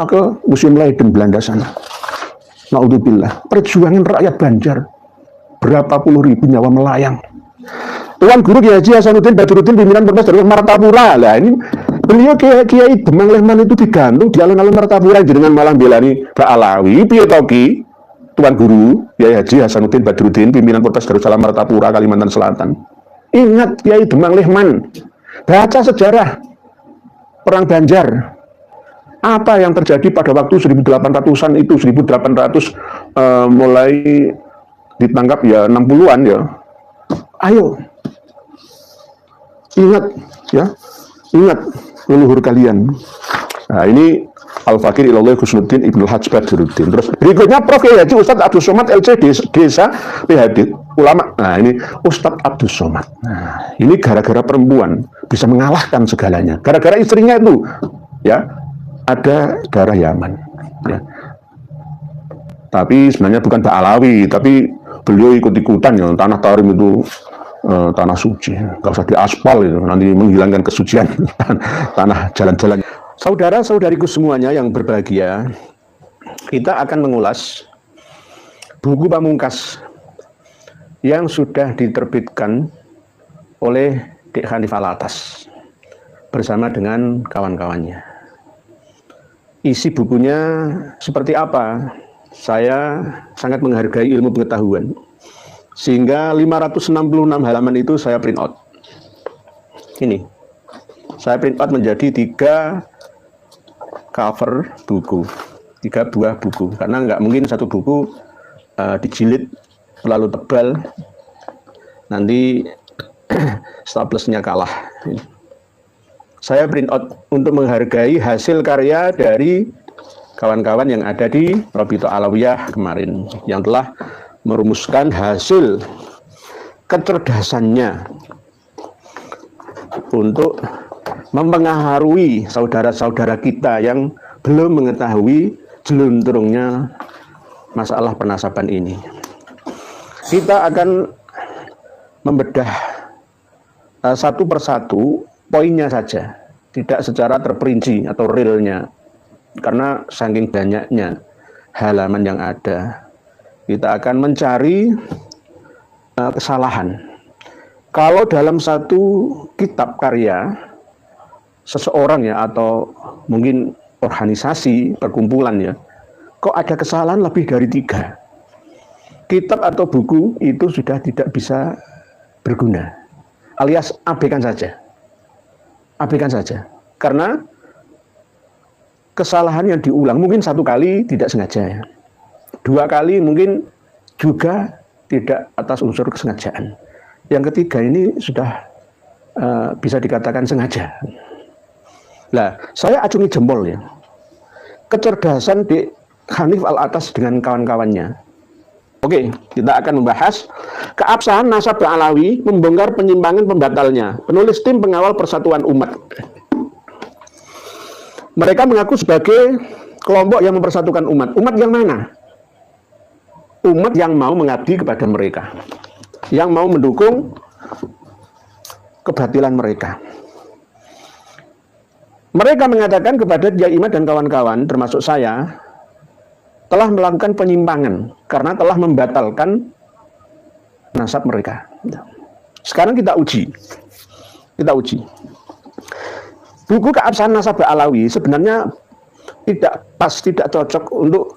ke Museum Leiden Belanda sana. Naudzubillah, perjuangan rakyat Banjar, berapa puluh ribu nyawa melayang. Tuan Guru Kiai Haji Hasanuddin Badruddin pimpinan Ponpes Darul Martapura. Lah ini beliau Kiai Demang Lehman itu digantung di alun-alun Martapura dengan malang belani Pak Alawi. Piye to Ki? Tuan Guru Kiai Haji Hasanuddin Badruddin pimpinan Ponpes Darul Martapura Kalimantan Selatan. Ingat Kiai Demang Lehman. Baca sejarah Perang Banjar. Apa yang terjadi pada waktu 1800-an itu, 1800 mulai ditangkap ya 60-an ya. Ayo. Ingat ya. Ingat leluhur kalian. Nah, ini Al-Fakir Ilallah Husnuddin Ibnu Hajj Badruddin. Terus berikutnya Prof. Kiai Haji Ustadz Abdul Somad LC Desa PHD ulama. Nah, ini Ustadz Abdul Somad. Nah, ini gara-gara perempuan bisa mengalahkan segalanya. Gara-gara istrinya itu ya ada darah Yaman ya. Tapi sebenarnya bukan Pak Alawi, tapi beliau ikut-ikutan ya. Tanah Tarim itu tanah suci, nggak usah diaspal itu, nanti menghilangkan kesucian tanah jalan-jalan. Saudara-saudariku semuanya yang berbahagia, kita akan mengulas buku Pamungkas yang sudah diterbitkan oleh Dek Hanif Alatas bersama dengan kawan-kawannya. Isi bukunya seperti apa? Saya sangat menghargai ilmu pengetahuan, sehingga 566 halaman itu saya print out. Ini, saya print out menjadi 3 cover buku, 3 buah buku, karena nggak mungkin satu buku dijilid terlalu tebal, nanti staplesnya kalah. Saya print out untuk menghargai hasil karya dari kawan-kawan yang ada di Rabithah Alawiyah kemarin, yang telah merumuskan hasil kecerdasannya untuk mempengaruhi saudara-saudara kita yang belum mengetahui jelunturungnya masalah penasaban ini. Kita akan membedah satu persatu poinnya saja, tidak secara terperinci atau realnya, karena saking banyaknya halaman yang ada. Kita akan mencari kesalahan. Kalau dalam satu kitab karya seseorang ya, atau mungkin organisasi perkumpulan ya, kok ada kesalahan lebih dari 3, kitab atau buku itu sudah tidak bisa berguna, alias abaikan saja. Abaikan saja, karena kesalahan yang diulang mungkin 1 kali tidak sengaja ya. 2 kali mungkin juga tidak atas unsur kesengajaan. Yang ketiga ini sudah bisa dikatakan sengaja. Nah, saya acungi jempol ya. Kecerdasan Dek Hanif Alatas dengan kawan-kawannya. Oke, kita akan membahas keabsahan nasab Alawi, membongkar penyimpangan pembatalnya. Penulis tim pengawal persatuan umat. Mereka mengaku sebagai kelompok yang mempersatukan umat. Umat yang mana? Umat yang mau mengabdi kepada mereka, yang mau mendukung kebatilan mereka. Mereka mengatakan kepada Kiai Imad dan kawan-kawan, termasuk saya, telah melakukan penyimpangan karena telah membatalkan nasab mereka. Sekarang kita uji. Buku keabsahan nasab Alawi sebenarnya tidak pas, tidak cocok untuk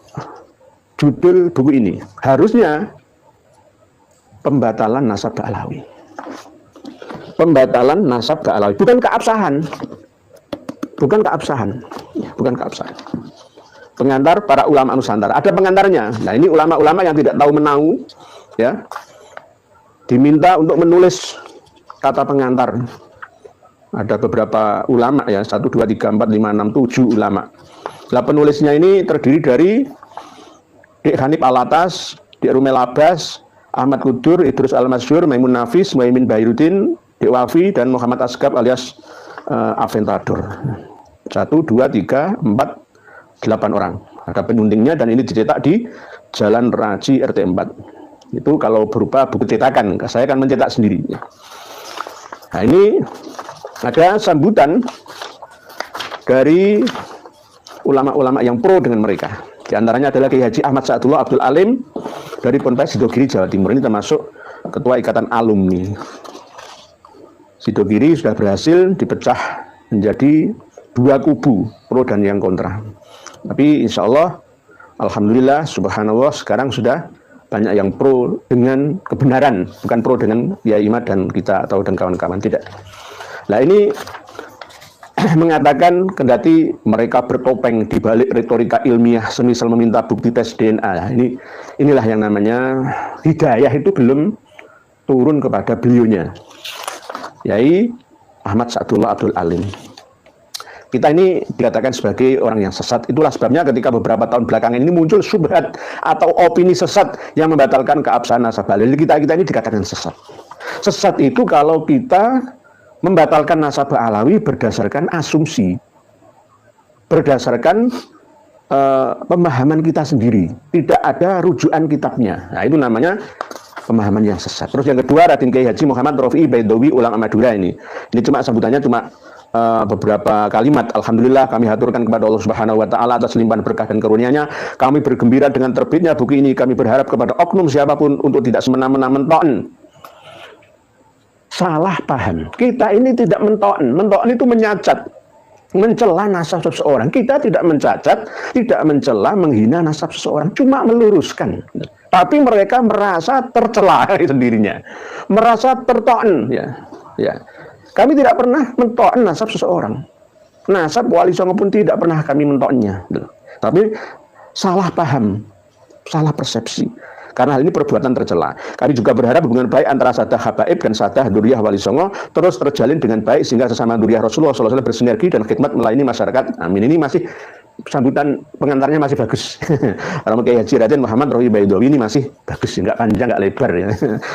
judul buku ini. Harusnya pembatalan nasab Alawi. Pembatalan nasab Alawi, bukan keabsahan. Bukan keabsahan. Pengantar para ulama Nusantara. Ada pengantarnya. Nah, ini ulama-ulama yang tidak tahu menahu ya, diminta untuk menulis kata pengantar. Ada beberapa ulama ya, 1, 2, 3, 4, 5, 6, 7 ulama. Nah, penulisnya ini terdiri dari Dek Hanif Alatas, Dek Rumel Abbas, Ahmad Kudur, Idrus Al-Masyhur, Maimun Nafis, Muhaimin Bahiruddin, Dek Wafi, dan Muhammad Asgab alias Aventador. 1, 2, 3, 4, 8 orang. Ada penyuntingnya dan ini dicetak di Jalan Raji RT 4. Itu kalau berupa buku cetakan, saya akan mencetak sendiri. Nah, ini ada sambutan dari ulama-ulama yang pro dengan mereka. Di antaranya adalah Kiai Haji Ahmad Sa'dullah Abdul Alim dari Ponpes Sidogiri, Jawa Timur. Ini termasuk ketua ikatan alumni. Sidogiri sudah berhasil dipecah menjadi dua kubu, pro dan yang kontra. Tapi insya Allah, alhamdulillah, subhanallah, sekarang sudah banyak yang pro dengan kebenaran, bukan pro dengan Kiai Imad dan kita atau dan kawan-kawan, tidak. Nah ini mengatakan kendati mereka bertopeng di balik retorika ilmiah semisal meminta bukti tes DNA. Inilah yang namanya hidayah itu belum turun kepada beliaunya, Yai Ahmad Sa'dullah Abdul Alim. Kita ini dikatakan sebagai orang yang sesat. Itulah sebabnya ketika beberapa tahun belakangan ini muncul syubhat atau opini sesat yang membatalkan keabsahan nasabah. Jadi kita ini dikatakan sesat. Sesat itu kalau kita membatalkan nasabah alawi berdasarkan asumsi, berdasarkan pemahaman kita sendiri, tidak ada rujukan kitabnya. Nah itu namanya pemahaman yang sesat. Terus yang kedua, Raden Kiai Haji Muhammad Rofi'i Baidowi ulama Madura ini cuma sambutannya cuma beberapa kalimat. Alhamdulillah kami haturkan kepada Allah Subhanahu wa taala atas limpahan berkah dan karunia-Nya. Kami bergembira dengan terbitnya buku ini. Kami berharap kepada oknum siapapun untuk tidak semena-mena mento'en. Salah paham. Kita ini tidak mento'en. Mento'en itu menyacat, mencela nasab seseorang. Kita tidak mencacat, tidak mencela, menghina nasab seseorang, cuma meluruskan. Tapi mereka merasa tercela sendirinya, merasa terto'en. Ya. Kami tidak pernah mento'en nasab seseorang. Nasab Wali Songo pun tidak pernah kami mento'ennya. Tapi salah paham, salah persepsi. Karena hal ini perbuatan tercela. Kami juga berharap hubungan baik antara Sadah Habaib dan Sadah Duriyah Wali Songo terus terjalin dengan baik sehingga sesama Duriyah Rasulullah SAW bersinergi dan khidmat melayani masyarakat. Amin. Ini masih sambutan pengantarnya masih bagus. Kalau Kiai Haji Raden Muhammad Rofi'i Baidowi ini masih bagus, nggak panjang, nggak lebar ya.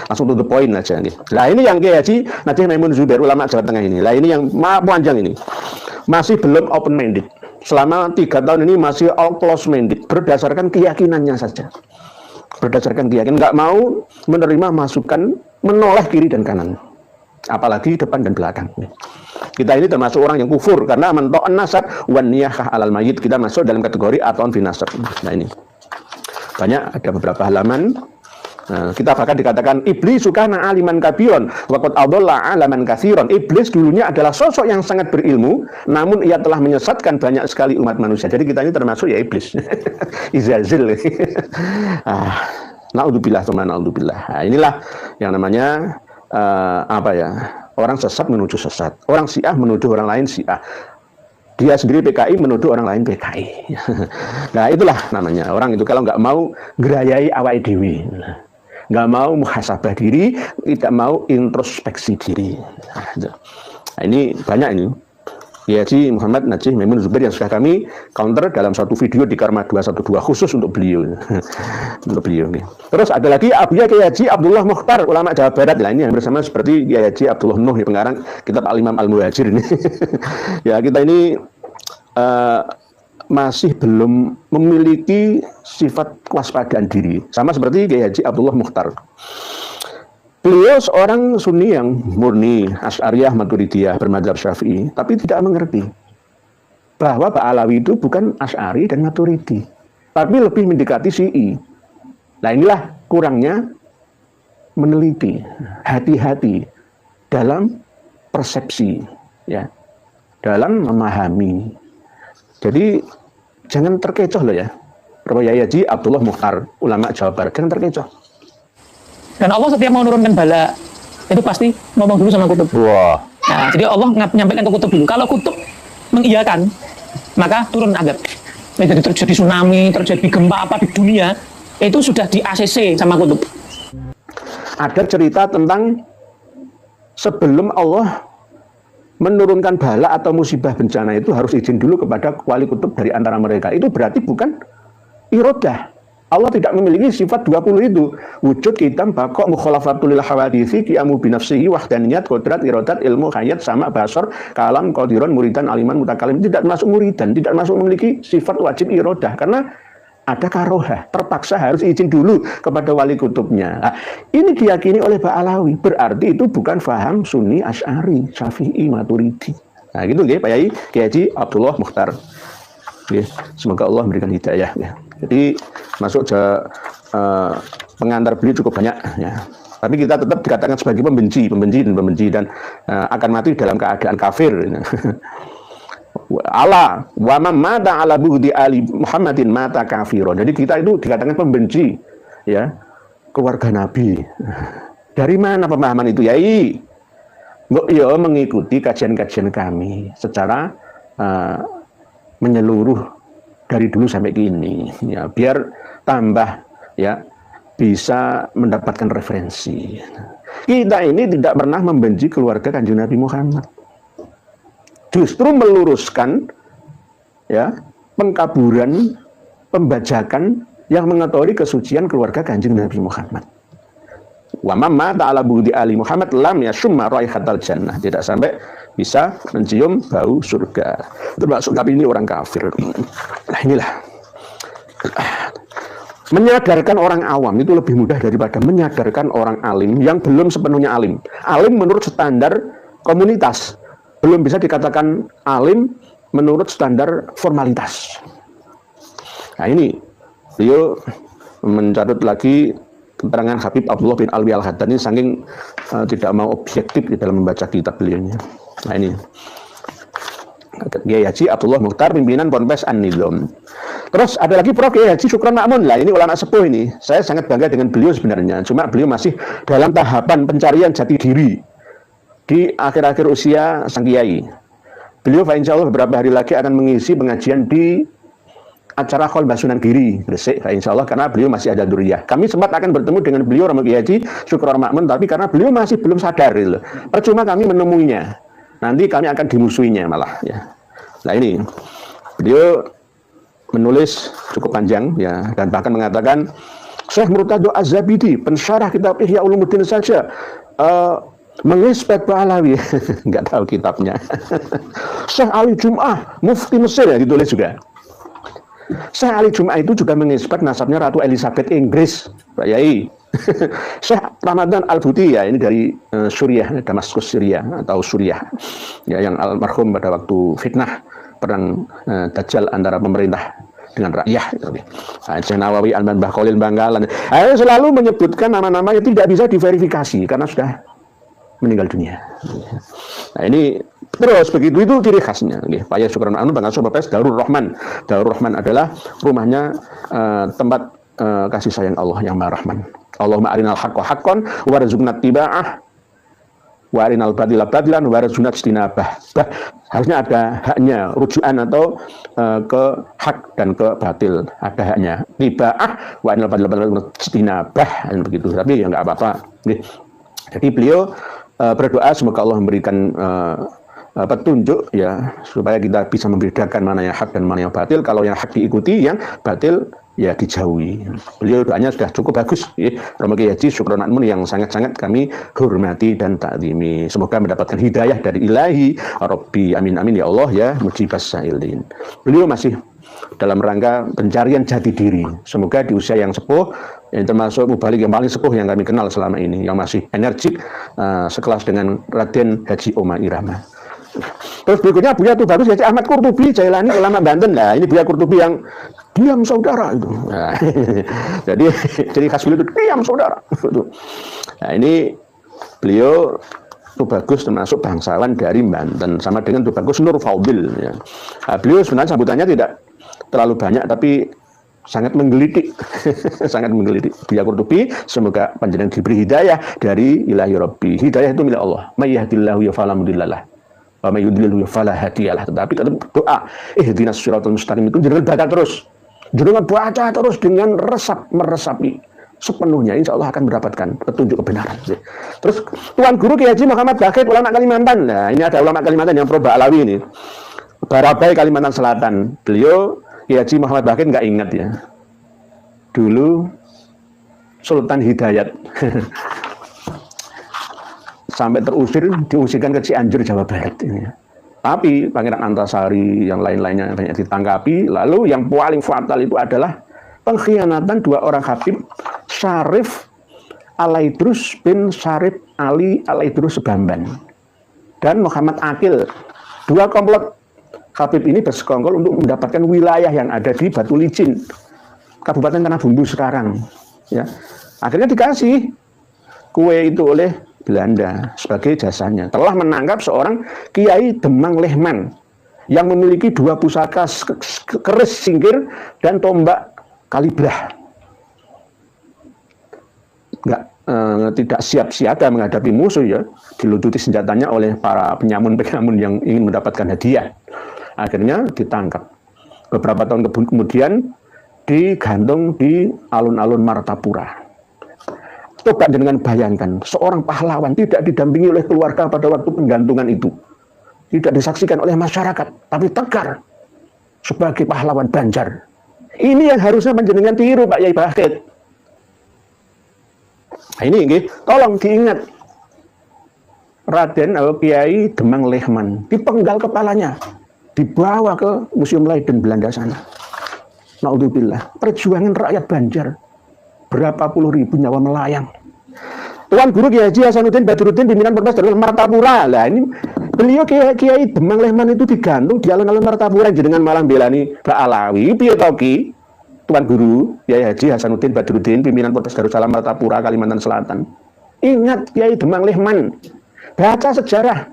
Langsung to the point aja nih. Nah ini yang Kiai Haji Najih Maimun Zubair ulama Jawa Tengah ini. Lah ini yang panjang ini. Masih belum open minded. Selama 3 tahun ini masih all close minded, berdasarkan keyakinannya saja. Berdasarkan keyakinan, nggak mau menerima masukan, menoleh kiri dan kanan, apalagi depan dan belakang. Kita ini termasuk orang yang kufur karena mento'an nasab wan niyahah alal mayit. Kita masuk dalam kategori ata'un fi nasab. Nah ini banyak, ada beberapa halaman. Nah, kita bahkan dikatakan iblis sukana aliman kabiron waqad adalla alaman katsiron. Iblis dulunya adalah sosok yang sangat berilmu, namun ia telah menyesatkan banyak sekali umat manusia. Jadi kita ini termasuk ya iblis. Izazil. Naudzubillah tsumma naudzubillah. Nah, inilah yang namanya orang sesat menuju sesat. Orang Syiah menuduh orang lain Syiah. Dia sendiri PKI menuduh orang lain PKI. Nah itulah namanya orang itu kalau nggak mau gerayai awake dhewe, nggak mau muhasabah diri, tidak mau introspeksi diri. Nah, ini banyak ini. Kiai Haji Muhammad Najih Maimun Zubair yang sudah kami counter dalam satu video di Karma 212 khusus untuk beliau. Untuk beliau nih. Terus ada lagi Abuya Kiai Haji Abdullah Mukhtar ulama Jawa Barat. Lah ini yang bersama seperti Kiai Haji Abdullah Nuh pengarang kitab Al-Imam Al-Muhajir ini. Ya kita ini masih belum memiliki sifat kewaspadaan diri. Sama seperti Kiai Haji Abdullah Mukhtar. Beliau seorang Sunni yang murni, Asy'ariyah Maturidiyah bermadzhab Syafi'i, tapi tidak mengerti bahwa Pak Alawi itu bukan Asy'ari dan Maturidi, tapi lebih mendekati Syi'i. Nah inilah kurangnya meneliti, hati-hati dalam persepsi, ya, dalam memahami. Jadi jangan terkecoh loh ya, Kiai Haji Abdullah Mukhtar, ulama Jawa Barat, jangan terkecoh. Dan Allah setiap mau menurunkan bala itu pasti ngomong dulu sama kutub. Wah. Nah, jadi Allah menyampaikan ke kutub dulu. Kalau kutub mengiyakan, maka turun azab. Jadi terjadi tsunami, terjadi gempa apa di dunia, itu sudah di ACC sama kutub. Ada cerita tentang sebelum Allah menurunkan bala atau musibah bencana itu harus izin dulu kepada wali kutub dari antara mereka. Itu berarti bukan irodah. Allah tidak memiliki sifat 20 itu. Wujud, kitam, bakok, mukhalafatul lil hawaditsi, qiyamu binafsihi, wahdaniyat, kodrat, irodat, ilmu, hayat, sama, basor, kalam, qadiron, muridan, aliman, mutakalim. Tidak masuk muridan, tidak masuk memiliki sifat wajib irodah. Karena ada karohah, terpaksa harus izin dulu kepada wali kutubnya. Nah, ini diyakini oleh Pak Alawi. Berarti itu bukan faham Sunni, Asy'ari, Syafi'i, Maturidi. Nah gitu ya Pak Yai, Kiai Haji Abdullah Mukhtar. Ya. Semoga Allah memberikan hidayah. Ya. Jadi masuk pengantar beliau cukup banyak. Ya. Tapi kita tetap dikatakan sebagai pembenci dan akan mati dalam keadaan kafir. Allah wa mata ala bughdi ali Muhammadin mata kafiron. Jadi kita itu dikatakan pembenci ya keluarga Nabi. Dari mana pemahaman itu? Yai mengikuti kajian-kajian kami secara menyeluruh dari dulu sampai kini ya, biar tambah ya bisa mendapatkan referensi. Kita ini tidak pernah membenci keluarga Kanjeng Nabi Muhammad. Justru meluruskan ya pengkaburan, pembajakan yang mengotori kesucian keluarga Kanjeng Nabi Muhammad. Wa mamma ta'ala budi ali Muhammad lam yashumma raihatal jannah, tidak sampai bisa mencium bau surga. Termasuk tapi ini orang kafir. Nah inilah menyadarkan orang awam itu lebih mudah daripada menyadarkan orang alim yang belum sepenuhnya alim. Alim menurut standar komunitas, belum bisa dikatakan alim menurut standar formalitas. Nah ini beliau mencatat lagi keterangan Habib Abdullah bin Alwi Al-Haddani saking tidak mau objektif di dalam membaca kitab beliaunya. Nah ini Kiai Haji Abdullah Mukhtar, pimpinan Ponpes An-Nizam. Terus ada lagi Prof. Kiai Haji Syukron Ma'mun. Lah ini ulama sepuh ini. Saya sangat bangga dengan beliau sebenarnya. Cuma beliau masih dalam tahapan pencarian jati diri di akhir-akhir usia sang kiai. Beliau insya Allah beberapa hari lagi akan mengisi pengajian di acara Kholbah Sunan Giri Gresik, insya Allah, karena beliau masih ada duriyah. Kami sempat akan bertemu dengan beliau Romo Kiai Haji Syukron Ma'mun, tapi karena beliau masih belum sadar gitu. Percuma kami menemuinya. Nanti kami akan dimusuhinya malah ya. Nah ini beliau menulis cukup panjang ya, dan bahkan mengatakan Syekh Murtado Az-Zabidi pensyarah kitab Ihya Ulumuddin saja mengispek Pahlawi nggak tahu kitabnya. Syekh Ali Jum'ah mufti Mesir ya ditulis juga. Syekh Ali Jum'ah itu juga mengispek nasabnya Ratu Elizabeth Inggris, Pak Yai. Syekh Ramadan Al-Buti ya, ini dari Suriah, Damaskus Syria atau Suriah ya, yang almarhum pada waktu fitnah perang Dajjal antara pemerintah dengan rakyat. Syekh Nawawi Al-Manbah Khalil Bangkalan selalu menyebutkan nama-nama yang tidak bisa diverifikasi karena sudah meninggal dunia. Nah ini terus begitu, itu ciri khasnya. Pak Yai Syukron Ma'mun Bangkalan Ponpes Darur Rahman. Darur Rahman adalah rumahnya tempat kasih sayang Allah yang Maha Rahman. Allahumma arinal haqqo haqqon warzuqna tiba'ah wa arinal batila batilan warzuqna ijtinabah. Harusnya ada haknya, rujukan atau ke hak dan ke batil, ada haknya. Tiba'ah wa arinal batila batilan ijtinabah, begitu. Tapi ya enggak apa-apa. Jadi beliau berdoa semoga Allah memberikan petunjuk ya, supaya kita bisa membedakan mana yang hak dan mana yang batil. Kalau yang hak diikuti, yang batil ya dijauhi. Beliau doanya sudah cukup bagus ya. Romo Kiai Haji Syukron Ma'mun yang sangat-sangat kami hormati dan takzimi. Semoga mendapatkan hidayah dari Ilahi Rabbi, amin amin ya Allah ya mujibas sa'ilin. Beliau masih dalam rangka pencarian jati diri. Semoga di usia yang sepuh, yang termasuk mubalik yang paling sepuh yang kami kenal selama ini, yang masih energik sekelas dengan Raden Haji Omah Irama. Terus berikutnya Buya Tubagus Haji Ahmad Qurtubi Jailani, ulama Banten. Nah ini Buya Qurtubi yang diam saudara itu. Nah, jadi khas beliau itu diam saudara. Nah ini beliau Tubagus termasuk bangsawan dari Banten, sama dengan Tubagus Nur Faudil. Ya. Nah, beliau sebenarnya sambutannya tidak terlalu banyak, tapi sangat menggelitik, sangat menggelitik. Buya Qurtubi, semoga panjenengan diberi hidayah dari Ilahi Rabbi. Hidayah itu milik Allah. May yahdihillahu fala mudhillalah wa may yudlilhu fala hadiyalah. Tetapi tetap doa ihdinas siratal mustaqim itu jangan baca terus. Jangan baca terus dengan meresapi sepenuhnya, insya Allah akan mendapatkan petunjuk kebenaran. Terus Tuan Guru Kiai Haji Muhammad Bakit, ulama Kalimantan. Nah ini ada ulama Kalimantan yang pro Ba'alawi ini, Barabai Kalimantan Selatan. Beliau Kiai Haji Muhammad Bakit nggak ingat ya, dulu Sultan Hidayat sampai diusirkan ke Cianjur, Jawa Barat ini. Tapi Pangeran Antasari yang lain-lainnya banyak ditangkapi. Lalu yang paling fatal itu adalah pengkhianatan dua orang Habib, Syarif Alaidrus bin Syarif Ali Alaidrus Sebamban dan Muhammad Akil. Dua komplot Habib ini bersekongkol untuk mendapatkan wilayah yang ada di Batu Licin, Kabupaten Tanah Bumbu sekarang. Ya, akhirnya dikasih kue itu oleh Belanda sebagai jasanya. Telah menangkap seorang Kiai Demang Lehman yang memiliki 2 pusaka keris singkir dan tombak kalibrah. Tidak siap siaga menghadapi musuh ya, dilucuti senjatanya oleh para penyamun-penyamun yang ingin mendapatkan hadiah. Akhirnya ditangkap. Beberapa tahun kemudian digantung di alun-alun Martapura. Coba dengan bayangkan, seorang pahlawan tidak didampingi oleh keluarga pada waktu penggantungan itu, tidak disaksikan oleh masyarakat, tapi tegar sebagai pahlawan Banjar. Ini yang harusnya panjenengan tiru, Pak Yai Bahit. Nah, ini tolong diingat, Raden atau Kiai Demang Lehman dipenggal kepalanya, dibawa ke Museum Leiden Belanda sana. Naudzubillah, perjuangan rakyat Banjar, berapa puluh ribu nyawa melayang. Tuan Guru Kiai Haji Hasanuddin Badruddin pimpinan Ponpes Darul Martapura. Lah ini beliau Kiai Demang Lehman itu digantung di alun-alun Martapura jenengan malah belani Mbak Alawi. Piye to Ki? Tuan Guru Kiai Haji Hasanuddin Badruddin pimpinan Ponpes Darussalam Martapura Kalimantan Selatan. Ingat Kiai Demang Lehman. Baca sejarah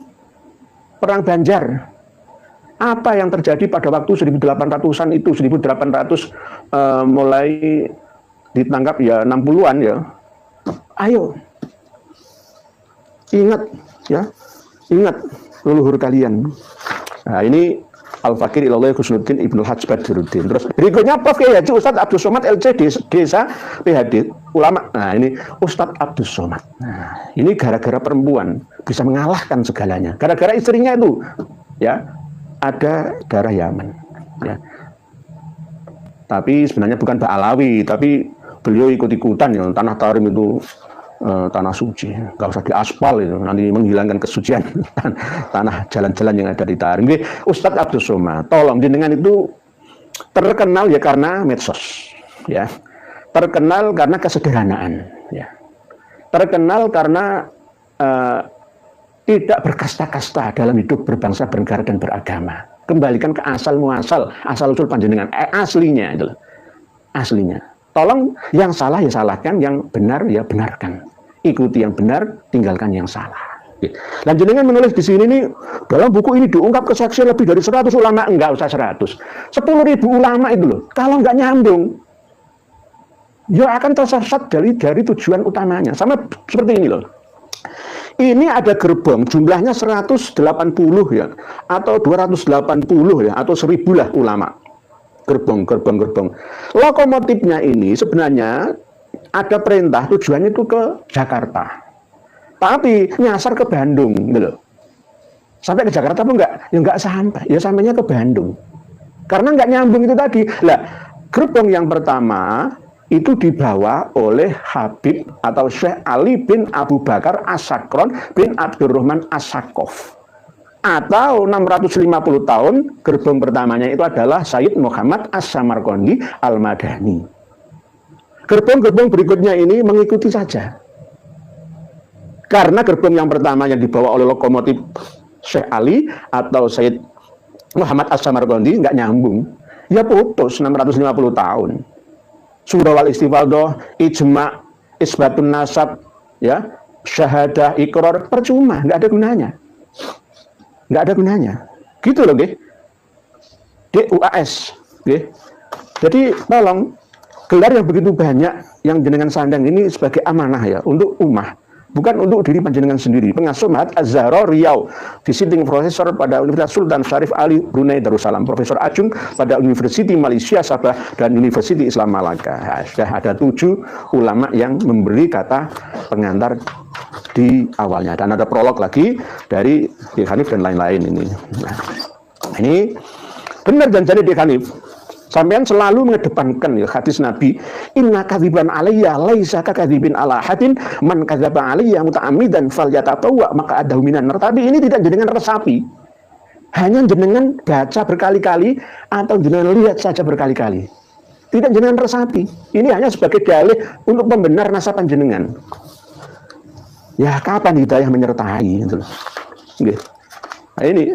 Perang Banjar. Apa yang terjadi pada waktu 1800-an itu, 1800 mulai ditangkap ya 60-an ya. Ayo. Ingat ya. Ingat leluhur kalian. Nah, ini Al-Fakir Ilallah Husnuddin Ibnul Hajj Badruddin. Terus berikutnya Prof. Kiai Haji Ustadz Abdul Somad LC Desa PHD ulama. Nah, ini Ustadz Abdul Somad. Nah, ini gara-gara perempuan bisa mengalahkan segalanya. Gara-gara istrinya itu ya ada darah Yaman ya. Tapi sebenarnya bukan Mbak Alawi, tapi beliau ikut-ikutan ya, tanah Tarim itu tanah suci, nggak usah diaspal itu, nanti menghilangkan kesucian tanah jalan-jalan yang ada di Tarim. Ustadz Abdul Somad, tolong jenengan itu terkenal ya karena medsos, ya, terkenal karena kesederhanaan, ya, terkenal karena tidak berkasta-kasta dalam hidup berbangsa, bernegara dan beragama. Kembalikan ke asal muasal, asal usul panjenengan, aslinya itu, aslinya. Tolong yang salah ya salahkan, yang benar ya benarkan. Ikuti yang benar, tinggalkan yang salah. Dan jenengan menulis di sini nih, dalam buku ini diungkap kesaksian lebih dari 100 ulama, enggak usah 100. 10.000 ulama itu loh. Kalau enggak nyambung, ya akan tersesat dari tujuan utamanya. Sama seperti ini loh. Ini ada gerbong, jumlahnya 180 ya, atau 280 ya, atau 1000 lah ulama. Gerbong. Lokomotifnya ini sebenarnya ada perintah tujuannya itu ke Jakarta, tapi nyasar ke Bandung, gitu. Sampai ke Jakarta pun nggak sampai, ya sampainya ke Bandung, karena nggak nyambung itu tadi. Lah, gerbong yang pertama itu dibawa oleh Habib atau Syekh Ali bin Abu Bakar As-Sakron bin Abdurrahman As-Sakov. Atau 650 tahun, gerbong pertamanya itu adalah Sayyid Muhammad As-Samarqandi Al-Madani. Gerbong-gerbong berikutnya ini mengikuti saja. Karena gerbong yang pertamanya dibawa oleh lokomotif Syekh Ali atau Sayyid Muhammad As-Samarqandi nggak nyambung. Ya putus 650 tahun. Surah wal istifadah, ijma, isbatun nasab, ya, syahadah, iqrar, percuma, nggak ada gunanya. Nggak ada gunanya, gitu loh, nggih. DUAS, nggih. Jadi tolong gelar yang begitu banyak yang jenengan sandang ini sebagai amanah ya untuk ummah, bukan untuk diri panjenengan sendiri. Pengasuh Mahat Az-Zahra Riau, visiting professor pada Universitas Sultan Syarif Ali Brunei Darussalam, profesor adjunkt pada University Malaysia Sabah dan University Islam Malaka. Nah, sudah ada 7 ulama yang memberi kata pengantar di awalnya, dan ada prolog lagi dari Syekh Hanif dan lain-lain ini. Nah, ini benar janjane Syekh Hanif. Sampean selalu mengedepankan ya hadis Nabi, inna kadziban alayya laisa kakadzibin ala hadin man kadzaba alayya muta'ammidan falyatabawa maka adahu minan nar. Tapi ini tidak jenengan resapi. Hanya jenengan baca berkali-kali atau jenengan lihat saja berkali-kali. Tidak jenengan resapi. Ini hanya sebagai dalih untuk pembenar nasab panjenengan. Ya kapan hidayah menyertai gitu loh. Nah, ini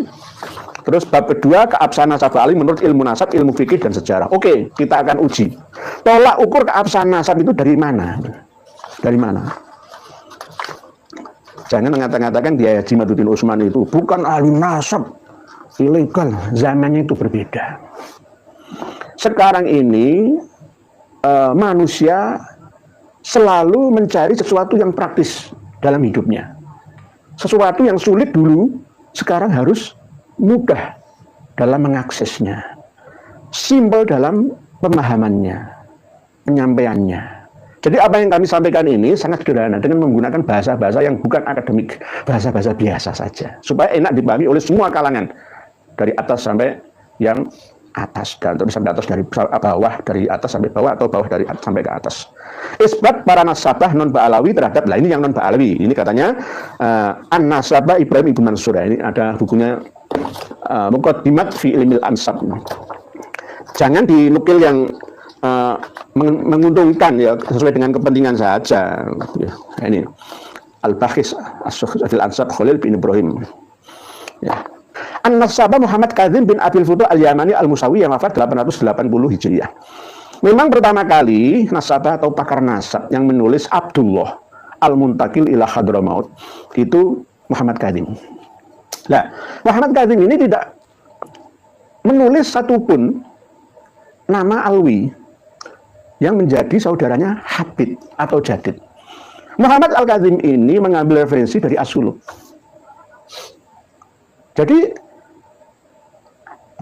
Terus bab kedua, keabsahan nasab Ali menurut ilmu nasab, ilmu fikih dan sejarah. Oke, kita akan uji. Tolak ukur keabsahan nasab itu dari mana? Dari mana? Jangan mengatakan Kiai Haji Maduddin Utsman itu bukan ahli nasab, ilegal. Zamannya itu berbeda. Sekarang ini manusia selalu mencari sesuatu yang praktis dalam hidupnya. Sesuatu yang sulit dulu, sekarang harus mudah dalam mengaksesnya, simpel dalam pemahamannya, penyampaiannya. Jadi apa yang kami sampaikan ini sangat sederhana dengan menggunakan bahasa-bahasa yang bukan akademik, bahasa-bahasa biasa saja, supaya enak dipahami oleh semua kalangan, dari atas sampai yang atas, dan terus sampai atas dari bawah, dari atas sampai bawah, atau bawah dari atas sampai ke atas. Isbat para nasabah non Ba'alawi terhadap, lah ini yang non Ba'alawi, ini katanya An-Nasabah Ibrahim Ibnu Mansur. Ini ada bukunya Muqaddimat fi Ilmil Ansab. Jangan dinukil yang menguntungkan ya, sesuai dengan kepentingan saja ya. Ini Al-Bakhis As-Fil Ansab Khalil bin Ibrahim ya. An-Nasabah Muhammad Kadzim bin Abil Futuh Al-Yamani Al-Musawi yang wafat 880 Hijriah. Memang pertama kali nasabah atau pakar nasab yang menulis Abdullah Al-Muntakil ila Hadramaut itu Muhammad Kadzim. Nah, Muhammad Kadzim ini tidak menulis satupun nama Alwi yang menjadi saudaranya Habib atau Jadid. Muhammad Al-Kadzim ini mengambil referensi dari As-Suluk. Jadi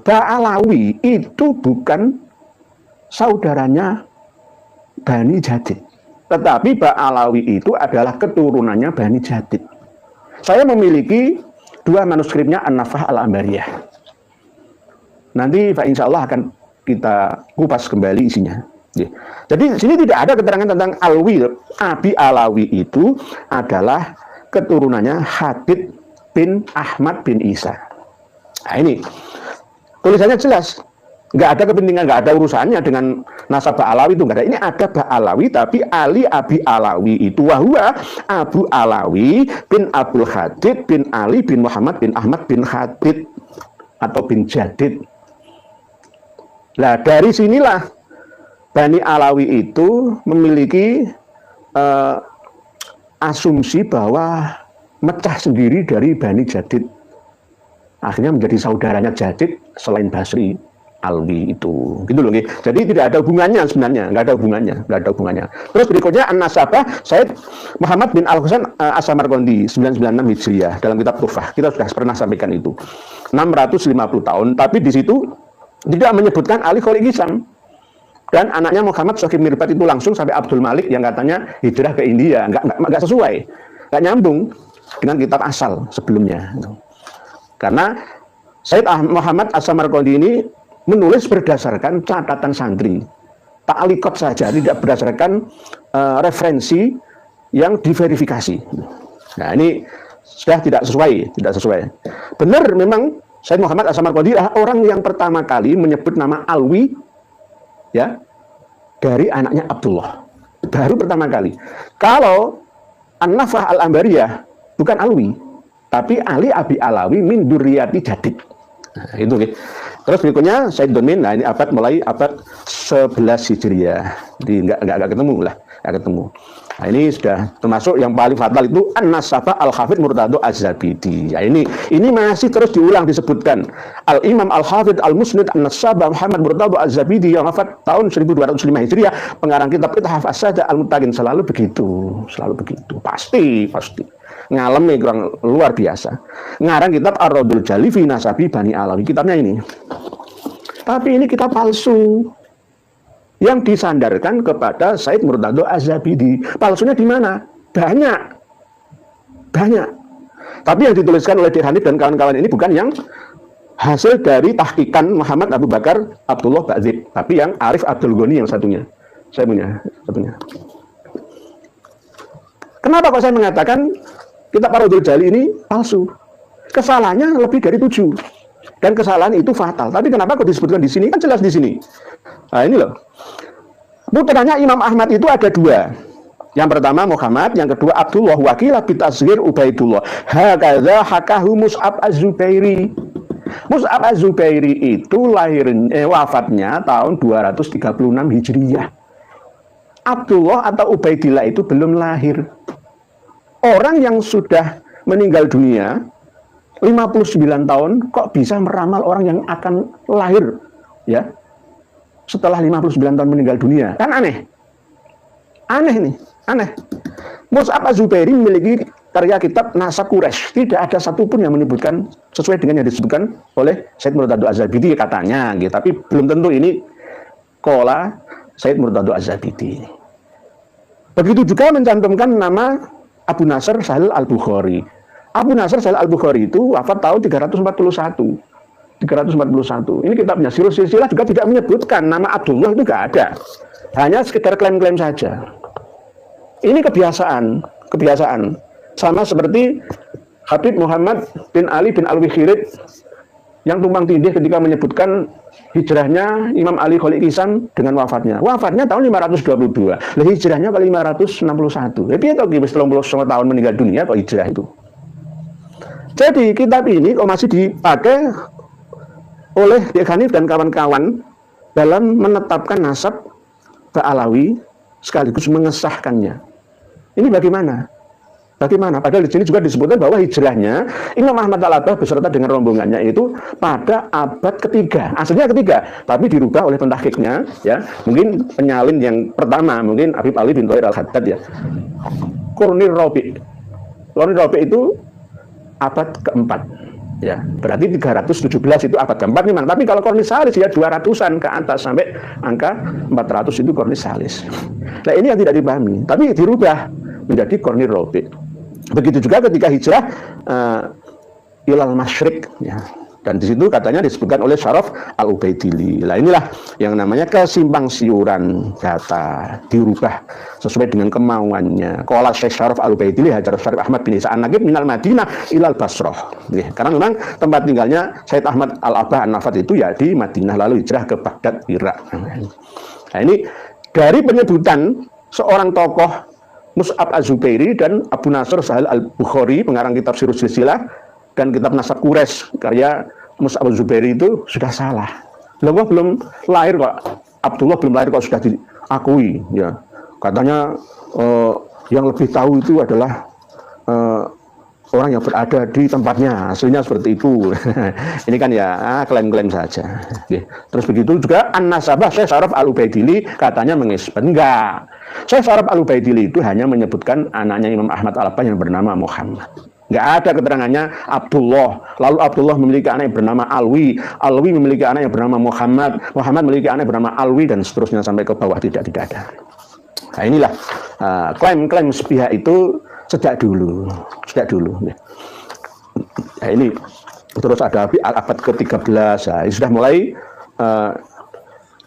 Ba'alawi itu bukan saudaranya Bani Jadid, tetapi Ba'alawi itu adalah keturunannya Bani Jadid. Saya memiliki dua manuskripnya An-Nafah Al-Ambariyah. Nanti insya Allah akan kita kupas kembali isinya. Jadi di sini tidak ada keterangan tentang Alwi. Abi Alawi itu adalah keturunannya Habib bin Ahmad bin Isa. Nah ini tulisannya jelas, nggak ada kepentingan, nggak ada urusannya dengan nasab Alawi itu, nggak ada. Ini ada Alawi tapi Ali Abi Alawi itu wahwa Abu Alawi bin Abdul Hadid bin Ali bin Muhammad bin Ahmad bin Hadid atau bin Jadid. Nah dari sinilah Bani Alawi itu memiliki asumsi bahwa mecah sendiri dari Bani Jadid, akhirnya menjadi saudaranya Jadid selain Basri Alwi itu, gitu loh. Jadi tidak ada hubungannya sebenarnya, nggak ada hubungannya. Terus berikutnya An-Nasabah Said Muhammad bin Al-Husain As-Samarqandi 996 Hijriah dalam kitab Tuhfah, kita sudah pernah sampaikan itu 650 tahun, tapi di situ tidak menyebutkan Ali Kholiq Hisam. Dan anaknya Muhammad Shokib Mirbat itu langsung sampai Abdul Malik yang katanya hijrah ke India, nggak sesuai, nggak nyambung dengan kitab asal sebelumnya. Karena Said Muhammad As-Samarqandi ini menulis berdasarkan catatan santri, ta'liqat saja, tidak berdasarkan referensi yang diverifikasi. Nah ini sudah tidak sesuai. Benar memang Said Muhammad As-Samarqandi adalah orang yang pertama kali menyebut nama Alwi ya dari anaknya Abdullah, baru pertama kali. Kalau An-Nafah Al-Ambariyah bukan Alwi tapi Ali Abi Alawi min Durriyati Jadid. Nah, itu okay. Terus berikutnya Said Domin. Nah ini mulai abad 11 Hijriah. Jadi enggak ketemu lah, enggak ketemu. Nah ini sudah termasuk yang paling fatal itu An-Nasabah Al-Hafidh Murtado Az-Zabidi. Ya, ini masih terus diulang disebutkan. Al-Imam Al-Hafidh Al-Musnid An-Nasabah Muhammad Murtado Az-Zabidi yang wafat tahun 1205 Hijriah, pengarang kitab Ithaf As-Sadah Al-Muttaqin. Selalu begitu. Pasti. Ngalami kurang luar biasa. Ngarang kitab Ar-Raddul Jali fi Nasabi Bani Alawi. Kitabnya ini. Tapi ini kitab palsu yang disandarkan kepada Said Murtado Az-Zabidi. Palsunya di mana? Banyak. Tapi yang dituliskan oleh Dir Hanif dan kawan-kawan ini bukan yang hasil dari tahqiqan Muhammad Abu Bakar Abdullah Ba'zib, tapi yang Arif Abdul Ghani yang satunya. Saya punya satunya. Kenapa kok saya mengatakan kitab Ar-Raddul Jali ini palsu? Kesalahannya lebih dari 7. Dan kesalahan itu fatal. Tapi kenapa kok disebutkan di sini? Kan jelas di sini. Nah ini loh. Putranya Imam Ahmad itu ada 2. Yang pertama Muhammad, yang kedua Abdullah, wakilah bitazhir Ubaidullah. Hakadha hakahu Mus'ab Az-Zubairi. Mus'ab Az-Zubairi itu wafatnya tahun 236 Hijriyah. Abdullah atau Ubaidillah itu belum lahir. Orang yang sudah meninggal dunia 59 tahun kok bisa meramal orang yang akan lahir ya setelah 59 tahun meninggal dunia? Kan aneh. Aneh nih, aneh. Mus'ab Az-Zubairi memiliki karya kitab Nasab Quraisy. Tidak ada satupun yang menyebutkan sesuai dengan yang disebutkan oleh Said Murtado Az-Zabidi katanya gitu. Tapi belum tentu ini qala Said Murtado Az-Zabidi. Begitu juga mencantumkan nama Abu Nasr Sahil Al-Bukhari. Abu Nasr Sahil Al-Bukhari itu wafat tahun 341. 341. Ini kitabnya Sirus Silsilah juga tidak menyebutkan nama Abdullah, itu tidak ada. Hanya sekedar klaim-klaim saja. Ini kebiasaan. Sama seperti Habib Muhammad bin Ali bin Alwi-Khirid yang tumpang tindih ketika menyebutkan hijrahnya Imam Ali Khalid Ihsan dengan wafatnya. Wafatnya tahun 522. Lah hijrahnya ke 561. Tapi itu wis 30 tahun meninggal dunia kok hijrah itu. Jadi kitab ini kok masih dipakai oleh Syekh Hanif dan kawan-kawan dalam menetapkan nasab Ba'alawi sekaligus mengesahkannya. Ini bagaimana? Bagaimana? Padahal di sini juga disebutkan bahwa hijrahnya Imam Ahmad Al-Abbah beserta dengan rombongannya itu pada abad ketiga. Aslinya ketiga, tapi dirubah oleh pentahkiknya, ya. Mungkin penyalin yang pertama, mungkin Habib Ali bin Thohir Al-Haddad ya. Qarni Rabi'. Qarni Rabi' itu abad keempat. Ya, berarti 317 itu abad keempat memang. Tapi kalau Qarni Salis ya 200-an ke atas sampai angka 400 itu Qarni Salis. Nah, ini yang tidak dipahami, tapi dirubah menjadi Qarni Rabi'. Begitu juga ketika hijrah ilal masyriq ya. Dan di situ katanya disebutkan oleh Syaraf Al-Ubaidili. Nah, inilah yang namanya kesimpang siuran data, dirubah sesuai dengan kemauannya. Qala Syekh Syaraf Al-Ubaidili Hajar Syarif Ahmad bin Isa An-Naqib minal Madinah ilal Basrah. Karena memang tempat tinggalnya Said Ahmad Al-Abbah An-Nafat itu ya di Madinah, lalu hijrah ke Baghdad, Irak. Nah, ini dari penyebutan seorang tokoh Mus'ab Az-Zubairi dan Abu Nasr Sahil Al-Bukhari, pengarang kitab Sirus Silsilah dan kitab Nasab Quraisy, karya Mus'ab Az-Zubairi itu sudah salah. Lalu belum lahir kok, Abdullah belum lahir kok sudah diakui ya. Katanya yang lebih tahu itu adalah orang yang berada di tempatnya, aslinya seperti itu. Ini kan ya klaim-klaim saja. Terus begitu juga An-Nasabah Syekh Syaraf Al-Ubaidili katanya mengisbat. Enggak. Syekh Syaraf Al-Ubaidili itu hanya menyebutkan anaknya Imam Ahmad Al-Abbah yang bernama Muhammad. Enggak ada keterangannya Abdullah. Lalu Abdullah memiliki anak yang bernama Alwi. Alwi memiliki anak yang bernama Muhammad. Muhammad memiliki anak yang bernama Alwi dan seterusnya sampai ke bawah tidak ada. Nah, inilah klaim-klaim sepihak itu sejak dulu. Nah, ini terus ada abad ke-13 ya, sudah mulai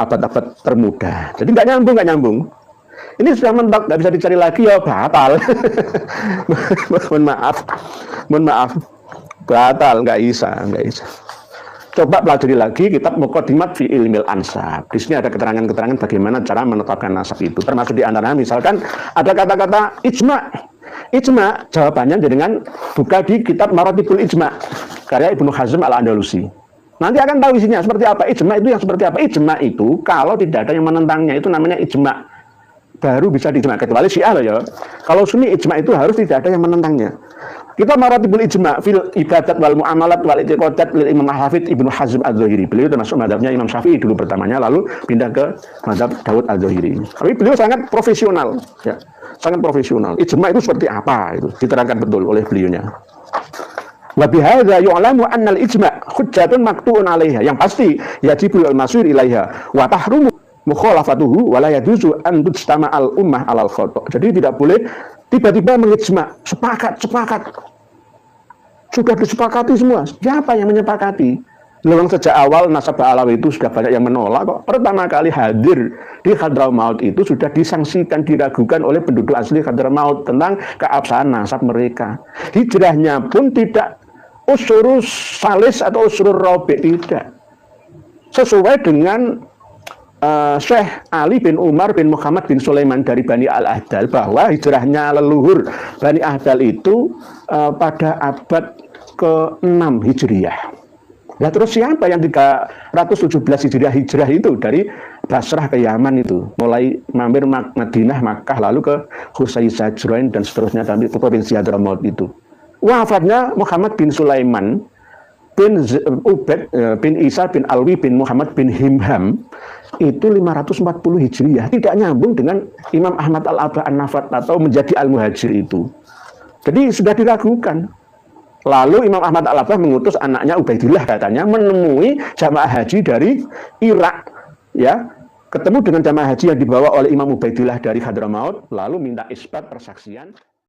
abad-abad termuda. Jadi nggak nyambung. Ini sudah mentok, nggak bisa dicari lagi ya batal. Mohon maaf, batal, nggak bisa. Coba pelajari lagi kitab Muqaddimat fi Ilmil Ansab. Di sini ada keterangan-keterangan bagaimana cara menetapkan nasab itu. Termasuk di antaranya misalkan ada kata-kata ijma. Ijma jawabannya dengan buka di kitab Maratibul Ijma karya Ibnu Hazm Al-Andalusi. Nanti akan tahu isinya seperti apa. Ijma itu yang seperti apa? Ijma itu kalau tidak ada yang menentangnya itu namanya ijma. Baru bisa diijma, kecuali Syiah loh ya. Kalau Sunni ijma itu harus tidak ada yang menentangnya. Kita Maratibul Ijma fil ibadat wal muamalat wal i'tiqadat lil Imam Hafidz Ibnu Hazm Adz-Dzahiri. Beliau termasuk mazhabnya Imam Syafi'i dulu pertamanya, lalu pindah ke mazhab Daud Adz-Dzahiri. Tapi beliau sangat profesional ya. Sangat profesional. Ijma itu seperti apa itu diterangkan betul oleh beliaunya. Wa bihadza yu'lamu anna al-ijma' hujjatun maqtu'un 'alaiha. Yang pasti yajibu al-masir ilaiha wa tahrumu mukhalafatuhu wa la yajuzu an tujtama al-ummah 'alal khata'. Jadi tidak boleh tiba-tiba mengijma, sepakat. Sudah disepakati semua. Siapa yang menyepakati? Memang sejak awal nasab Ba'alawi itu sudah banyak yang menolak kok. Pertama kali hadir di Hadramaut itu sudah disangsikan, diragukan oleh penduduk asli Hadramaut tentang keabsahan nasab mereka. Hijrahnya pun tidak usurus salis atau usurur rabi', tidak. Sesuai dengan Syekh Ali bin Umar bin Muhammad bin Sulaiman dari Bani Al-Ahdal, bahwa hijrahnya leluhur Bani Ahdal itu pada abad ke-6 Hijriyah. Nah terus siapa yang 317 Hijriah itu dari Basrah ke Yaman itu, mulai mampir Madinah, Makkah, lalu ke Husay Sajrain dan seterusnya dari provinsi Hadramaut itu. Wafatnya Muhammad bin Sulaiman bin Ubaid bin Isa bin Alwi bin Muhammad bin Himham itu 540 Hijriah, tidak nyambung dengan Imam Ahmad Al-Abah An-Nafat atau menjadi Al-Muhajir itu. Jadi sudah diragukan. Lalu Imam Ahmad Al-Abah mengutus anaknya Ubaidillah katanya menemui jamaah haji dari Irak, ya, ketemu dengan jamaah haji yang dibawa oleh Imam Ubaidillah dari Hadramaut, lalu minta isbat persaksian.